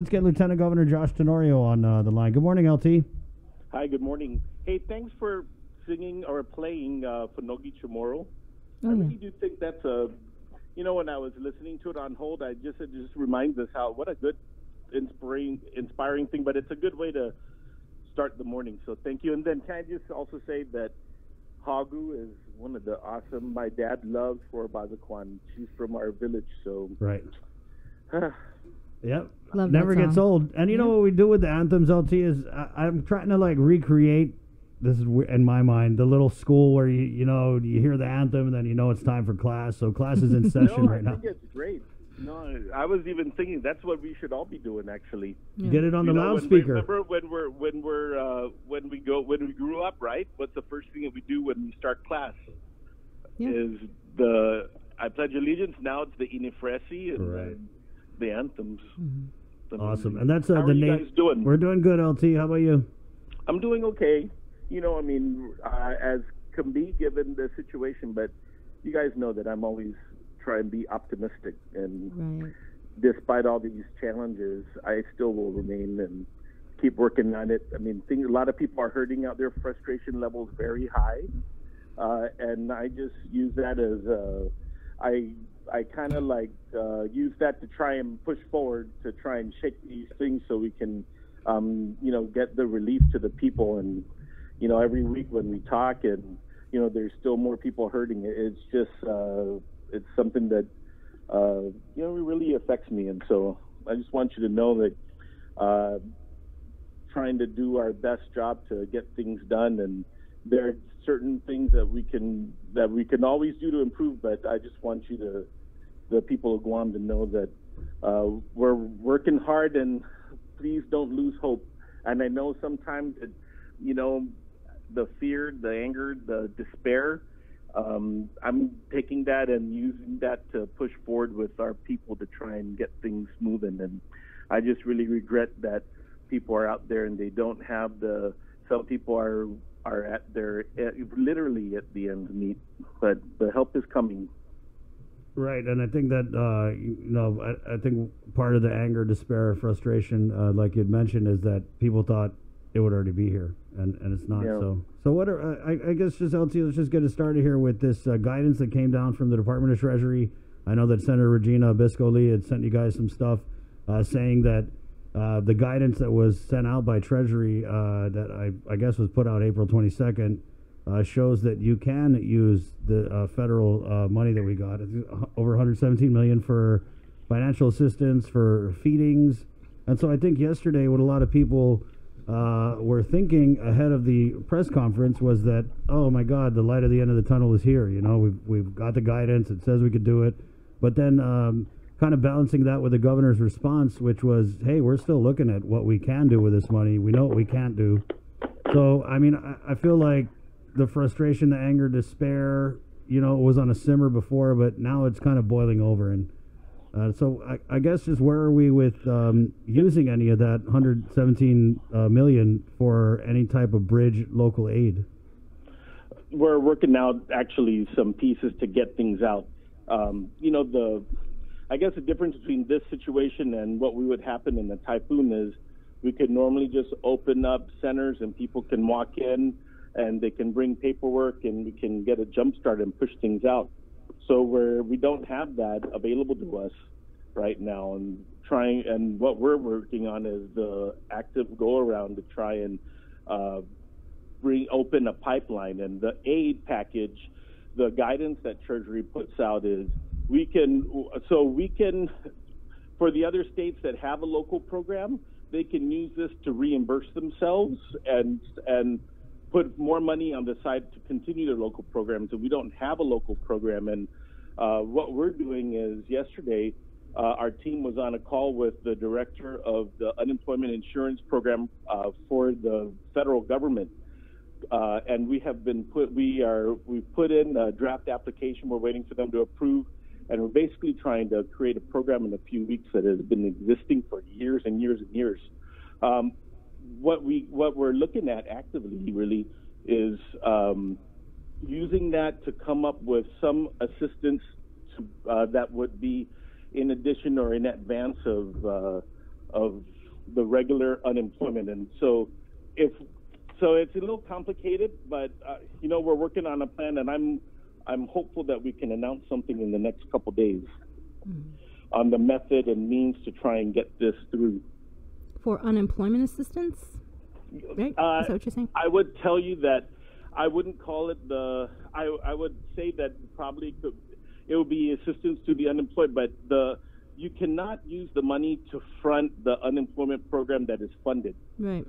Let's get Lieutenant Governor Josh Tenorio on the line. Good morning, LT. Hi, good morning. Hey, thanks for singing or playing Fonogi Chamorro. I really do think that's when I was listening to it on hold, it just reminds us what a good, inspiring thing, but it's a good way to start the morning. So thank you. And then can I just also say that Hagu is one of the awesome, my dad loves for Bazakwan. She's from our village, so. Right. Yep. Love Never that gets song. old. And you know what we do with the anthems, LT, is I'm trying to recreate, this is in my mind, the little school where you hear the anthem and then it's time for class. So class is in session right now. I think it's great. No, I was even thinking that's what we should all be doing, actually. Yeah. Get it on the loudspeaker. Remember when we grew up, right? What's the first thing that we do when we start class? Yeah. Is I pledge allegiance. Now it's the Inifresi and the anthems. Mm-hmm. Awesome. And that's How the are you name. guys doing? We're doing good, LT. How about you? I'm doing okay. As can be given the situation, but you guys know that I'm always trying to be optimistic. And despite all these challenges, I still will remain and keep working on it. I mean, a lot of people are hurting out there. Frustration levels very high. And I just use that as I kind of use that to try and push forward to try and shake these things so we can, get the relief to the people. And, every week when we talk and, there's still more people hurting, it's just, it's something that, really affects me. And so I just want you to know that trying to do our best job to get things done, and there are certain things that we can always do to improve, but I just want the people of Guam to know that we're working hard, and please don't lose hope. And I know sometimes that, the fear, the anger, the despair, I'm taking that and using that to push forward with our people to try and get things moving. And I just really regret that people are out there and they don't have some people are at their literally at the ends meet, but the help is coming. Right, and I think that I think part of the anger, despair, frustration, like you'd mentioned, is that people thought it would already be here, and it's not. Yeah. So what are I guess just LT, let's just get it started here with this guidance that came down from the Department of Treasury. I know that Senator Regina Bisco-Lee had sent you guys some stuff saying that the guidance that was sent out by Treasury that I guess was put out April 22nd. Shows that you can use the federal money that we got, over $117 million for financial assistance for feedings. And so I think yesterday what a lot of people were thinking ahead of the press conference was that, oh my God, the light at the end of the tunnel is here. We've got the guidance. It says we could do it. But then kind of balancing that with the governor's response, which was, hey, we're still looking at what we can do with this money. We know what we can't do. So, I mean, I feel like the frustration, the anger, despair, was on a simmer before, but now it's kind of boiling over. And so I guess just where are we with using any of that $117 million for any type of bridge local aid? We're working out actually some pieces to get things out. I guess the difference between this situation and what would happen in the typhoon is we could normally just open up centers and people can walk in and they can bring paperwork and we can get a jump start and push things out. So we don't have that available to us right now, and what we're working on is the active go around to try and open a pipeline. And the aid package, the guidance that Treasury puts out is we can for the other states that have a local program, they can use this to reimburse themselves and put more money on the side to continue their local programs. And we don't have a local program. And what we're doing is yesterday, our team was on a call with the director of the unemployment insurance program for the federal government. And we've put in a draft application. We're waiting for them to approve. And we're basically trying to create a program in a few weeks that has been existing for years and years and years. What we're looking at actively really is using that to come up with some assistance that would be in addition or in advance of of the regular unemployment. And so it's a little complicated, but we're working on a plan, and I'm hopeful that we can announce something in the next couple days on the method and means to try and get this through. For unemployment assistance, right? Is that what you're saying? I would tell you that I wouldn't call it I would say that probably it would be assistance to the unemployed, but you cannot use the money to front the unemployment program that is funded. Right.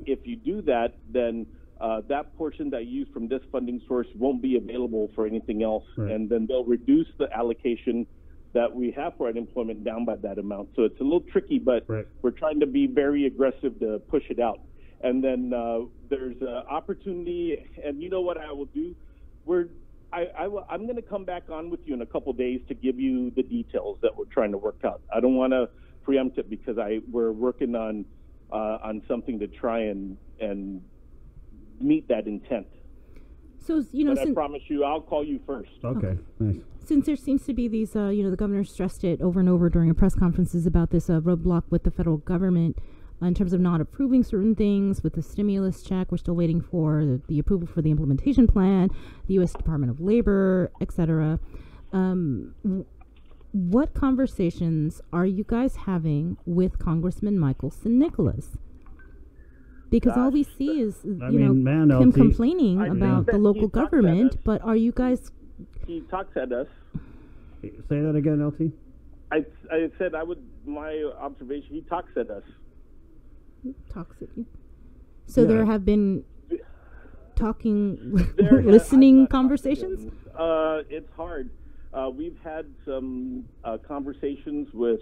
If you do that, then that portion that you use from this funding source won't be available for anything else, right. And then they'll reduce the allocation that we have for unemployment down by that amount. So it's a little tricky, but right. We're trying to be very aggressive to push it out. And then there's an opportunity, and you know what I will do? I'm going to come back on with you in a couple days to give you the details that we're trying to work out. I don't want to preempt it because we're working on something to try and meet that intent. So but I promise you, I'll call you first. Okay, nice. Since there seems to be these, the governor stressed it over and over during press conferences about this roadblock with the federal government in terms of not approving certain things with the stimulus check. We're still waiting for the approval for the implementation plan, the U.S. Department of Labor, etc. What conversations are you guys having with Congressman Michael St. Nicholas? Because all we see is, him complaining about the local government, but are you guys... He talks at us. Say that again, LT. I said my observation, he talks at us. Talks at you. So there have been listening conversations? It's hard. We've had some conversations with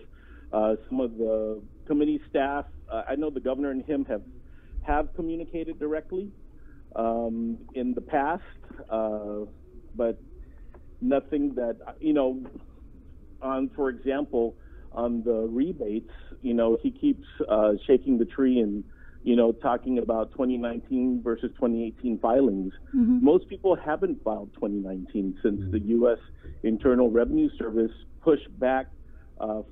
some of the committee staff. I know the governor and him have communicated directly in the past, but nothing that, for example, on the rebates, he keeps shaking the tree and, talking about 2019 versus 2018 filings. Mm-hmm. Most people haven't filed 2019 since the U.S. Internal Revenue Service pushed back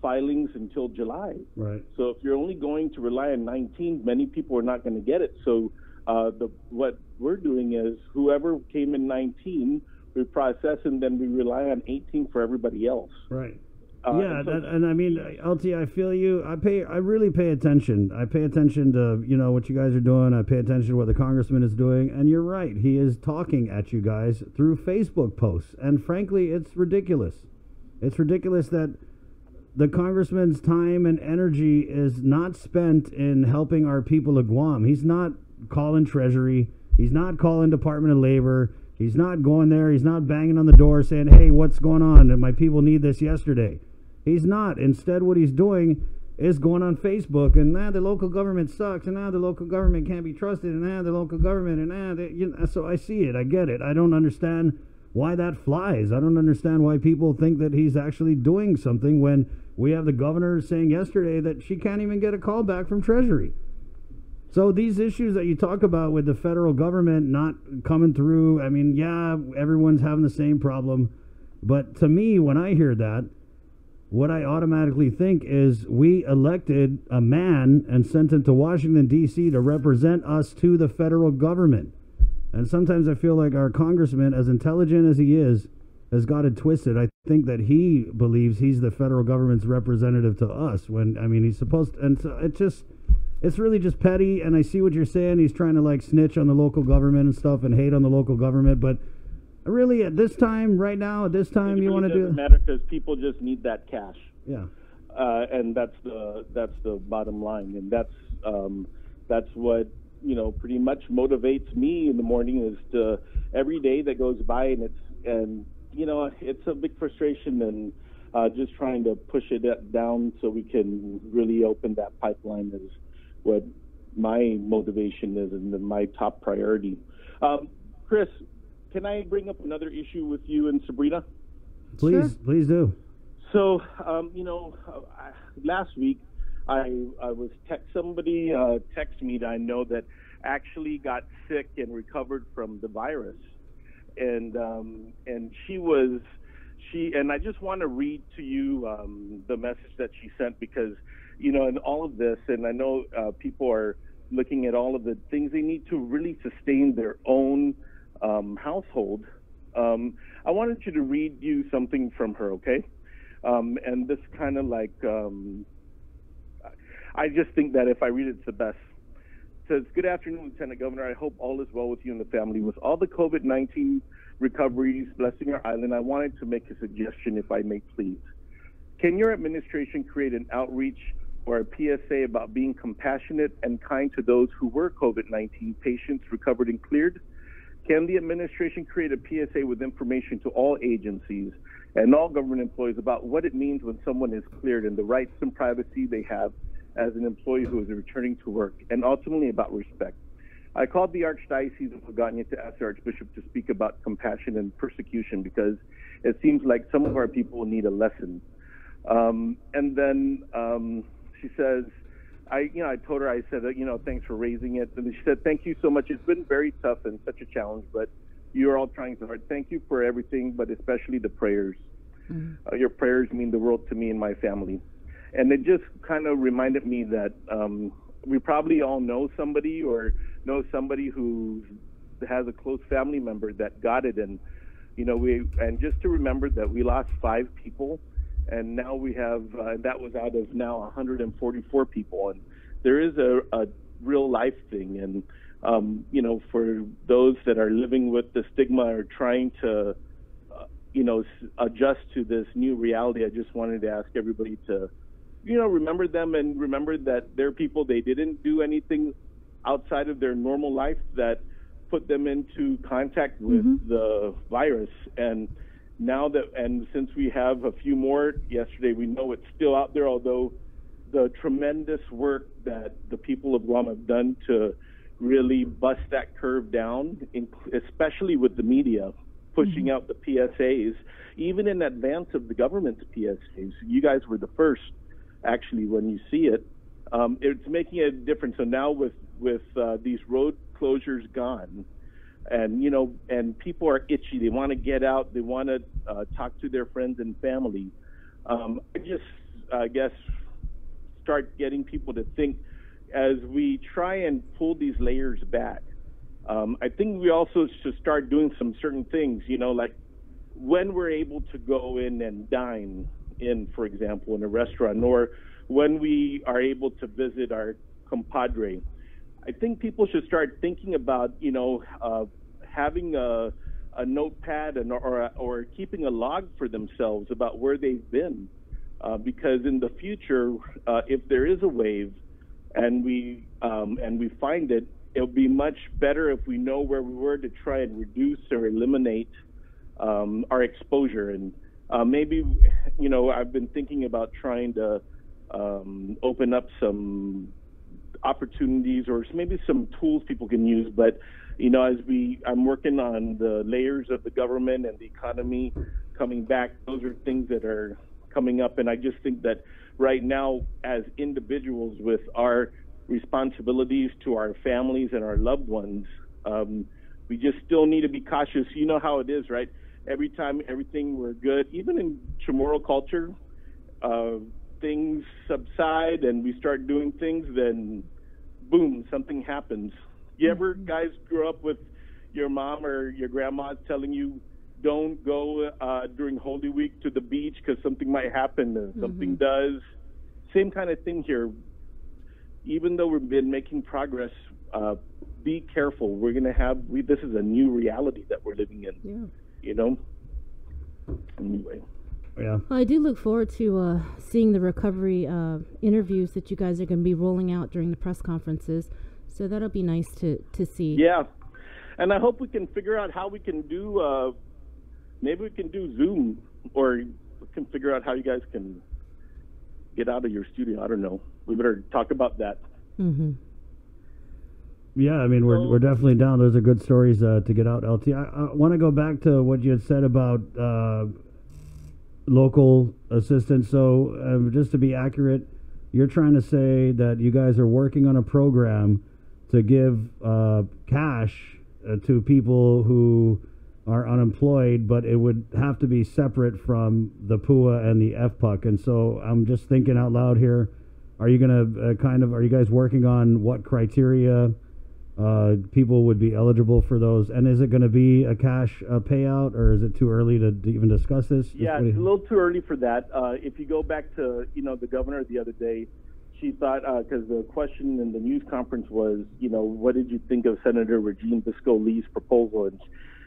filings until July. Right. So if you're only going to rely on 19, many people are not going to get it. So what we're doing is whoever came in 19, we process and then we rely on 18 for everybody else. Right. And I mean, LT, I feel you. I really pay attention. I pay attention to, what you guys are doing. I pay attention to what the congressman is doing. And you're right. He is talking at you guys through Facebook posts. And frankly, it's ridiculous. It's ridiculous that the congressman's time and energy is not spent in helping our people of Guam. He's not calling Treasury. He's not calling Department of Labor. He's not going there. He's not banging on the door saying, hey, what's going on? And my people need this yesterday. He's not. Instead, what he's doing is going on Facebook and the local government sucks, and the local government can't be trusted, and the local government, and so I see it. I get it. I don't understand why that flies. I don't understand why people think that he's actually doing something when we have the governor saying yesterday that she can't even get a call back from Treasury. So these issues that you talk about with the federal government not coming through, I mean, everyone's having the same problem. But to me, when I hear that, what I automatically think is we elected a man and sent him to Washington, D.C. to represent us to the federal government. And sometimes I feel like our congressman, as intelligent as he is, has got it twisted. I think that he believes he's the federal government's representative to us when, he's supposed to. And so it's really just petty. And I see what you're saying. He's trying to snitch on the local government and stuff and hate on the local government. But really, at this time, right now, you want to do it? Doesn't matter because people just need that cash. Yeah. And that's the bottom line. And that's what, pretty much motivates me in the morning is to every day that goes by and it's a big frustration and just trying to push it down so we can really open that pipeline is what my motivation is and my top priority. Chris, can I bring up another issue with you and Sabrina? Please do. So, last week I was somebody texted me that I know that actually got sick and recovered from the virus, and I just want to read to you the message that she sent because in all of this, and I know people are looking at all of the things they need to really sustain their own household. I wanted you to read you something from her, okay? And this kind of like, I just think that if I read it, it's the best. It says, "Good afternoon, Lieutenant Governor. I hope all is well with you and the family. With all the COVID-19 recoveries blessing our island, I wanted to make a suggestion, if I may please. Can your administration create an outreach or a PSA about being compassionate and kind to those who were COVID-19 patients recovered and cleared? Can the administration create a PSA with information to all agencies and all government employees about what it means when someone is cleared and the rights and privacy they have as an employee who is returning to work, and ultimately about respect? I called the Archdiocese of Pagania to ask the Archbishop to speak about compassion and persecution because it seems like some of our people need a lesson." And then she says, I told her, I said, thanks for raising it. And she said, "Thank you so much. It's been very tough and such a challenge, but you're all trying so hard. Thank you for everything, but especially the prayers. Your prayers mean the world to me and my family." And it just kind of reminded me that we probably all know somebody or know somebody who has a close family member that got it. And, and just to remember that we lost 5 people. And now we have, that was out of now 144 people. And there is a real life thing. And, for those that are living with the stigma or trying to, adjust to this new reality, I just wanted to ask everybody to, remember them and remember that they're people, they didn't do anything outside of their normal life that put them into contact with the virus. And now and since we have a few more yesterday, we know it's still out there, although the tremendous work that the people of Guam have done to really bust that curve down, especially with the media, pushing out the PSAs, even in advance of the government's PSAs. You guys were the first, actually, when you see it. It's making a difference. So now with these road closures gone, and and people are itchy, they want to get out, they want to talk to their friends and family. I guess start getting people to think as we try and pull these layers back. I think we also should start doing some certain things, like when we're able to go in and dine in, for example, in a restaurant, or when we are able to visit our compadre. I think people should start thinking about, having a notepad or keeping a log for themselves about where they've been, because in the future, if there is a wave and we find it, it'll be much better if we know where we were to try and reduce or eliminate our exposure. And maybe, I've been thinking about trying to open up some opportunities or maybe some tools people can use. But, I'm working on the layers of the government and the economy coming back. Those are things that are coming up. And I just think that right now, as individuals with our responsibilities to our families and our loved ones, we just still need to be cautious. You know how it is, right? Every time everything we're good, even in Chamorro culture, things subside and we start doing things, then boom, something happens. You ever guys grew up with your mom or your grandma telling you don't go during Holy Week to the beach because something might happen, and something does? Same kind of thing here. Even though we've been making progress, be careful. We're going to have, this is a new reality that we're living in, Anyway. Yeah. Well, I do look forward to seeing the recovery interviews that you guys are going to be rolling out during the press conferences. So that'll be nice to see. Yeah. And I hope we can figure out how we can do, maybe we can do Zoom, or we can figure out how you guys can get out of your studio. I don't know. We better talk about that. Yeah, I mean, we're definitely down. Those are good stories to get out, LT. I want to go back to what you had said about local assistance. So just to be accurate, you're trying to say that you guys are working on a program to give cash to people who are unemployed, but it would have to be separate from the PUA and the FPUC. And so I'm just thinking out loud here. Are you going to are you guys working on what criteria people would be eligible for those? And is it going to be a cash payout, or is it too early to even discuss this? Yeah, it's a little too early for that. If you go back to, the governor the other day, she thought, because the question in the news conference was, what did you think of Senator Regina Bisco-Lee's proposal?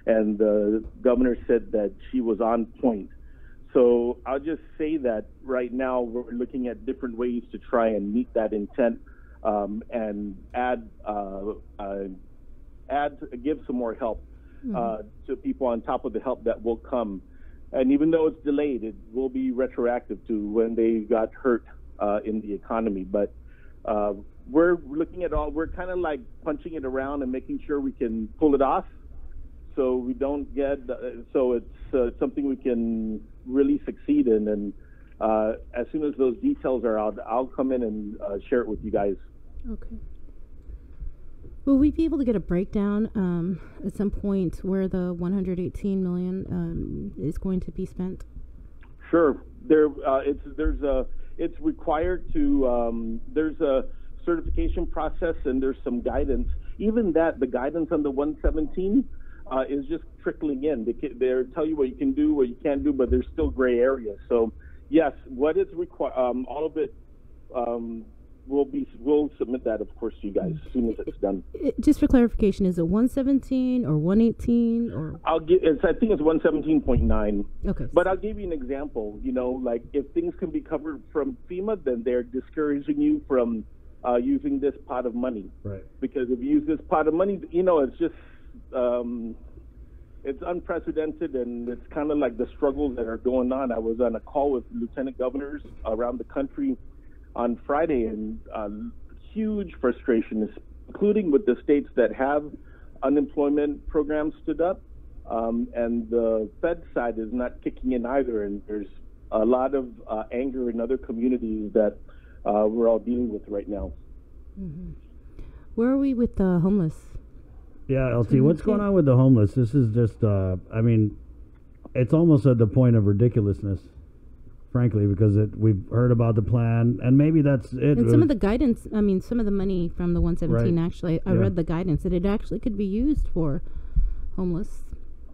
And the governor said that she was on point. So I'll just say that right now we're looking at different ways to try and meet that intent, and give some more help to people on top of the help that will come. And even though it's delayed, it will be retroactive to when they got hurt in the economy. But we're looking at we're kind of like punching it around and making sure we can pull it off, so we don't get, so it's something we can really succeed in. And as soon as those details are out, I'll come in and share it with you guys. Okay. Will we be able to get a breakdown at some point where the $118 million is going to be spent? Sure. It's required to. There's a certification process, and there's some guidance. Even the guidance on the 117 is just trickling in. They tell you what you can do, what you can't do, but there's still gray areas. So yes, what is required, all of it. We'll submit that, of course, to you guys as soon as it's done. Just for clarification, is it 117 or 118 or? I think it's 117.9. Okay. But I'll give you an example. Like if things can be covered from FEMA, then they're discouraging you from using this pot of money. Right. Because if you use this pot of money, it's just it's unprecedented, and it's kind of like the struggles that are going on. I was on a call with lieutenant governors around the country on Friday, and huge frustration, including with the states that have unemployment programs stood up, and the Fed side is not kicking in either, and there's a lot of anger in other communities that we're all dealing with right now. Mm-hmm. Where are we with the homeless? Yeah, LT, what's going on with the homeless? This is just, it's almost at the point of ridiculousness, frankly, because we've heard about the plan, and maybe that's it. And some of the guidance, some of the money from the 117, right. Actually, I read the guidance that it actually could be used for homeless.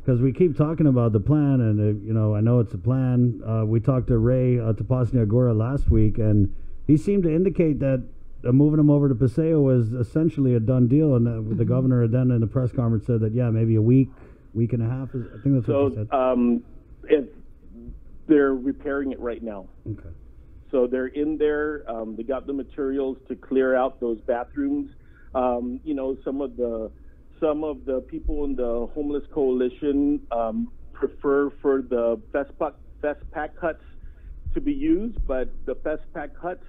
Because we keep talking about the plan, and, I know it's a plan. We talked to Ray Tapasni Agora last week, and he seemed to indicate that moving them over to Paseo was essentially a done deal, and the governor then in the press conference said that, maybe a week and a half. I think that's what he said. They're repairing it right now. Okay. So they're in there. They got the materials to clear out those bathrooms. Some of the people in the homeless coalition prefer for the FestPac huts to be used, but the FestPac huts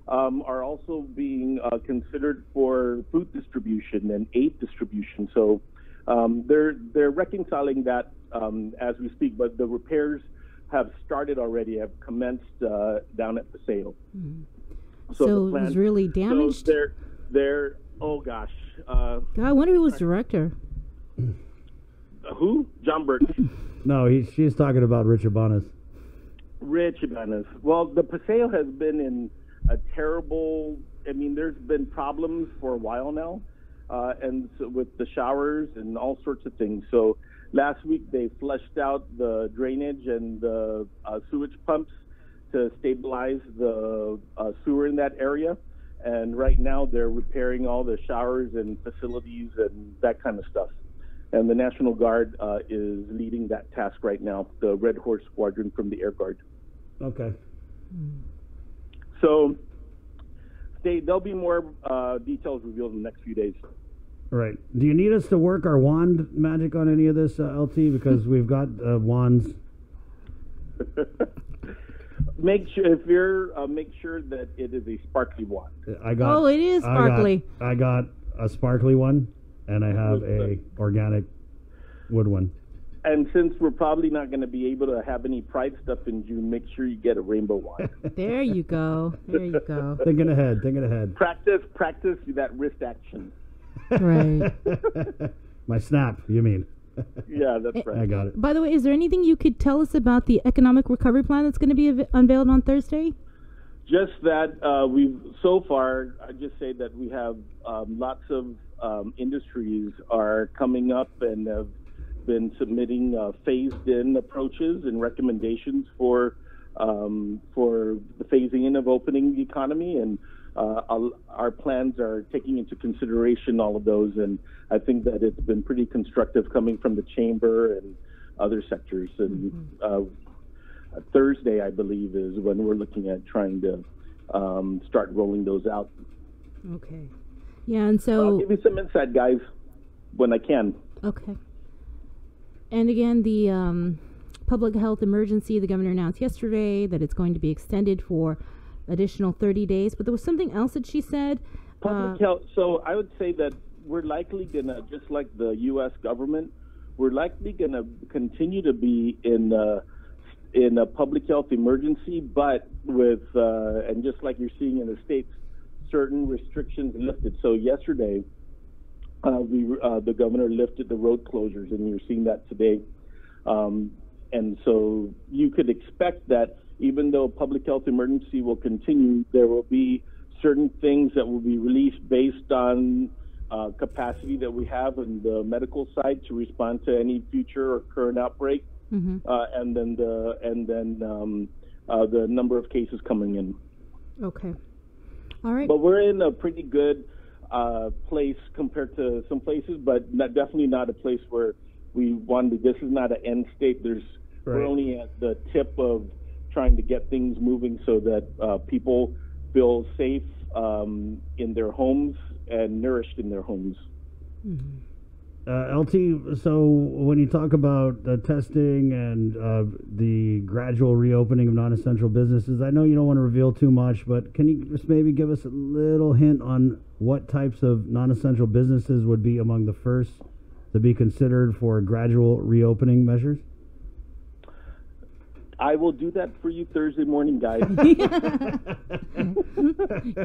are also being considered for food distribution and aid distribution. So they're reconciling that as we speak, but the repairs have started already, have commenced down at Paseo. Mm-hmm. So it was really damaged? So they're oh gosh. God, I wonder who was director. Who? John Burke. No, she's talking about Rich Ibanez. Rich Ibanez. Well, the Paseo has been in a terrible, there's been problems for a while now, and so with the showers and all sorts of things. So last week they flushed out the drainage and the sewage pumps to stabilize the sewer in that area. And right now they're repairing all the showers and facilities and that kind of stuff. And the National Guard is leading that task right now, the Red Horse Squadron from the Air Guard. Okay. So there'll be more details revealed in the next few days. Right. Do you need us to work our wand magic on any of this, LT? Because we've got wands. Make sure that it is a sparkly wand. It is sparkly. I got a sparkly one, and I have a organic wood one. And since we're probably not going to be able to have any Pride stuff in June, make sure you get a rainbow wand. There you go. Thinking ahead. Practice that wrist action. Right. My snap, you mean? Yeah, that's right. I got it. By the way, is there anything you could tell us about the economic recovery plan that's going to be unveiled on Thursday? Just that we've so far, I just say that we have lots of industries are coming up and have been submitting phased-in approaches and recommendations for the phasing in of opening the economy, and our plans are taking into consideration all of those. And I think that it's been pretty constructive coming from the chamber and other sectors. And Thursday, I believe, is when we're looking at trying to start rolling those out. Okay. Yeah, and so I'll give you some insight, guys, when I can. Okay. And again, the public health emergency, the governor announced yesterday that it's going to be extended for additional 30 days. But there was something else that she said. Public health. So I would say that we're likely going to, just like the U.S. government, we're likely going to continue to be in a public health emergency, but with, and just like you're seeing in the States, certain restrictions lifted. So yesterday, the governor lifted the road closures, and you're seeing that today. And so you could expect that even though public health emergency will continue, there will be certain things that will be released based on capacity that we have in the medical side to respond to any future or current outbreak. And then the number of cases coming in. Okay. All right. But we're in a pretty good place compared to some places, but definitely not a place where we want to. This is not an end state. We're only at the tip of trying to get things moving so that people feel safe in their homes and nourished in their homes. LT, so when you talk about testing and the gradual reopening of non-essential businesses, I know you don't want to reveal too much, but can you just maybe give us a little hint on what types of non-essential businesses would be among the first to be considered for gradual reopening measures? I will do that for you Thursday morning, guys.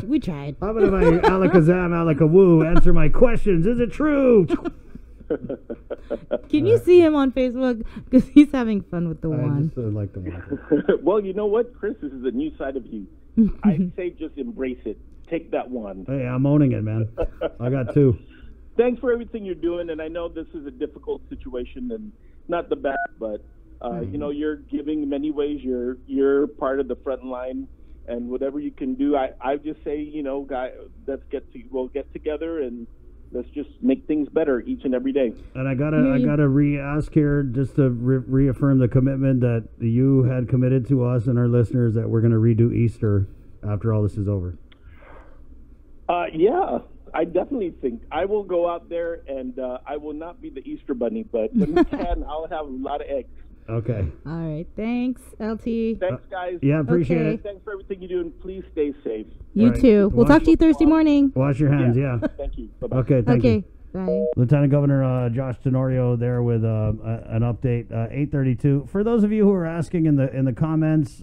We tried. How about if I alakazam, alakawoo, answer my questions? Is it true? Can you see him on Facebook? Because he's having fun with the wand. I just like the wand. Well, you know what, Chris? This is a new side of you. I'd say just embrace it. Take that wand. Hey, I'm owning it, man. I got two. Thanks for everything you're doing, and I know this is a difficult situation and not the best, but you know, you're giving in many ways. You're part of the front line, and whatever you can do, I just say, you know, guys, we'll get together and let's just make things better each and every day. And I gotta re-ask here, just to reaffirm the commitment that you had committed to us and our listeners that we're going to redo Easter after all this is over. Yeah, I definitely think I will go out there, and I will not be the Easter bunny, but when we can, I'll have a lot of eggs. Okay. All right. Thanks, LT. Thanks, guys. Yeah, appreciate it. Thanks for everything you do, and please stay safe. You too. We'll talk to you Thursday morning. Wash your hands, yeah. Thank you. Bye-bye. Okay, thank you. Bye. Lieutenant Governor Josh Tenorio there with an update, 8:32. For those of you who are asking in the comments,